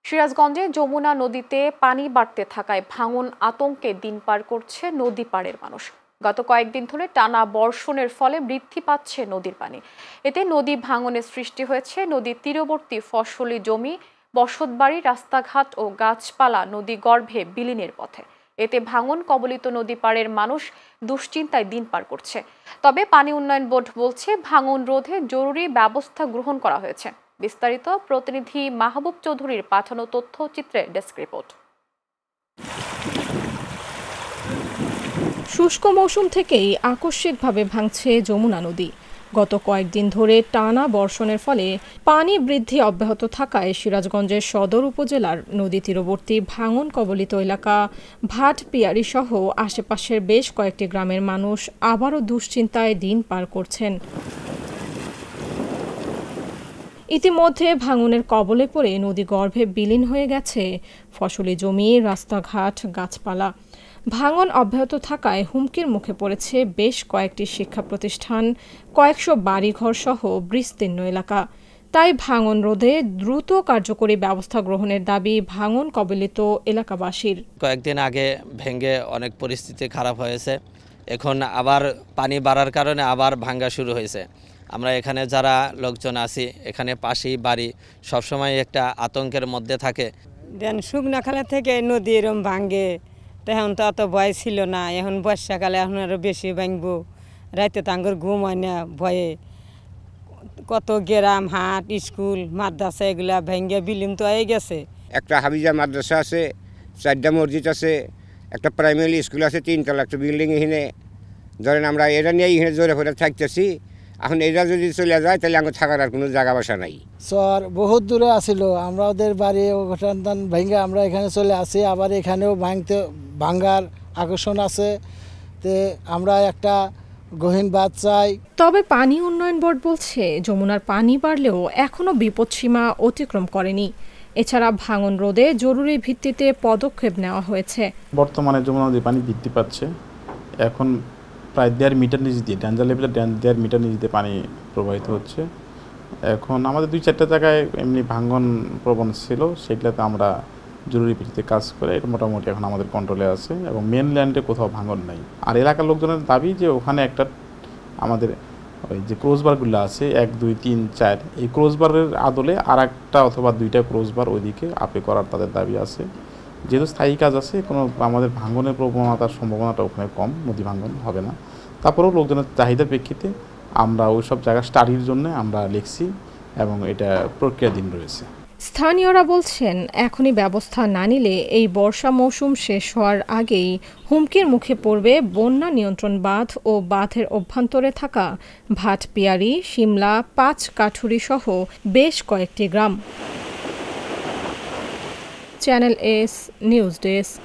সিরাজগঞ্জে যমুনা নদীতে পানি বাড়তে থাকায় ভাঙন আতঙ্কে দিন পার করছে নদী পাড়ের মানুষ। গত কয়েকদিন ধরে টানা বর্ষণের ফলে বৃদ্ধি পাচ্ছে নদীর পানি। এতে নদী ভাঙনের সৃষ্টি হয়েছে। নদীর তীরবর্তী ফসলি জমি, বসতবাড়ি, রাস্তাঘাট ও গাছপালা নদী গর্ভে বিলীনের পথে। এতে ভাঙন কবলিত নদী পাড়ের মানুষ দুশ্চিন্তায় দিন পার করছে। তবে পানি উন্নয়ন বোর্ড বলছে, ভাঙন রোধে জরুরি ব্যবস্থা গ্রহণ করা হয়েছে। বিস্তারিত প্রতিনিধি মাহবুব চৌধুরীর পাঠানো তথ্যচিত্রে ডেস্ক রিপোর্ট। শুষ্ক মৌসুম থেকেই আকস্মিকভাবে ভাঙছে যমুনা নদী। গত কয়েকদিন ধরে টানা বর্ষণের ফলে পানি বৃদ্ধি অব্যাহত থাকায় সিরাজগঞ্জের সদর উপজেলার নদী তীরবর্তী ভাঙন কবলিত এলাকা ভাটপিয়ারি সহ আশেপাশের বেশ কয়েকটি গ্রামের মানুষ আবারও দুশ্চিন্তায় দিন পার করছেন। ইতিমধ্যে ভাঙনের কবলে পড়ে নদী গর্ভে বিলীন হয়ে গেছে ফসলি জমি, রাস্তাঘাট, গাছপালা। ভাঙন অব্যাহত থাকায় হুমকির মুখে পড়েছে বেশ কয়েকটি শিক্ষা প্রতিষ্ঠান, কয়েকশো বাড়িঘর সহ বিস্তীর্ণ এলাকা। তাই ভাঙন রোধে দ্রুত কার্যকরী ব্যবস্থা গ্রহণের দাবি ভাঙন কবলিত এলাকাবাসীর। কয়েকদিন আগে ভেঙে অনেক পরিস্থিতি খারাপ হয়েছে, এখন আবার পানি বাড়ার কারণে আবার ভাঙা শুরু হয়েছে। আমরা এখানে যারা লোকজন আছি, এখানে পাশেই বাড়ি, সবসময় একটা আতঙ্কের মধ্যে থাকে। দেন শুকনা খালা থেকে নদী এরম ভাঙে, তখন তো অত ভয় ছিল না। এখন বর্ষাকালে এখন আরও বেশি ভাঙবো। রাতে তো আঙ্গুর ঘুম হয় না ভয়ে। কত গ্রাম, হাট, স্কুল, মাদ্রাসা এগুলা ভেঙে বিলীন তো হয়ে গেছে। একটা হাবিজা মাদ্রাসা আছে, 4টা মসজিদ আছে, একটা প্রাইমারি স্কুল আছে, 3তলা একটা বিল্ডিং। এখানে ধরেন আমরা এটা নিয়ে এখানে জোরে ফোরে থাকতেছি। এখন এটা যদি চলে যায় তাহলে আমার থাকার আর কোনো জায়গা বাসা নাই। স্যার বহুত দূরে আসিল, আমরা ওদের বাড়ি সন্তান ভেঙে আমরা এখানে চলে আসি। আবার এখানেও ভাঙ্গার আকর্ষণ আছে, তে আমরা একটা গহীন বাঁধ চাই। তবে পানি উন্নয়ন বোর্ড বলছে, যমুনার পানি বাড়লেও এখনও বিপদসীমা অতিক্রম করেনি। এছাড়া ভাঙন রোধে জরুরি ভিত্তিতে পদক্ষেপ নেওয়া হয়েছে। বর্তমানে যমুনা নদীর পানি বৃদ্ধি পাচ্ছে। এখন প্রায় 1.5 মিটার নিচ দিয়ে, ডেঞ্জার লেভেলের 1.5 মিটার নিচ দিয়ে পানি প্রবাহিত হচ্ছে। এখন আমাদের 2-4টা জায়গায় এমনি ভাঙন প্রবণ ছিল, সেগুলোতে আমরা জরুরি ভিত্তিতে কাজ করে এটা মোটামুটি এখন আমাদের কন্ট্রোলে আছে এবং মেনল্যান্ডে কোথাও ভাঙন নাই। আর এলাকার লোকজনের দাবি যে ওখানে একটা আমাদের ওই যে ক্রসবারগুলো আছে 1, 2, 3, 4, এই ক্রসবারের আদলে আর একটা অথবা 2টা ক্রসবার ওইদিকে আপে করার তাদের দাবি আছে। যেহেতু স্থায়ী কাজ আছে, কোনো আমাদের ভাঙনের প্রবণতার সম্ভাবনাটা ওখানে কম, নদী ভাঙন হবে না। তারপরেও লোকজনের চাহিদার প্রেক্ষিতে আমরা ওই সব জায়গা স্টাডির জন্য আমরা লিখছি এবং এটা প্রক্রিয়াধীন রয়েছে। স্থানীয়রা বলছেন, এখনই ব্যবস্থা না নিলে এই বর্ষা মৌসুম শেষ হওয়ার আগেই হুমকির মুখে পড়বে বন্যা নিয়ন্ত্রণ বাঁধ ও বাঁধের অভ্যন্তরে থাকা ভাটপিয়ারি, শিমলা, 5 কাঠুরি সহ বেশ কয়েকটি গ্রাম। Channel S news desk.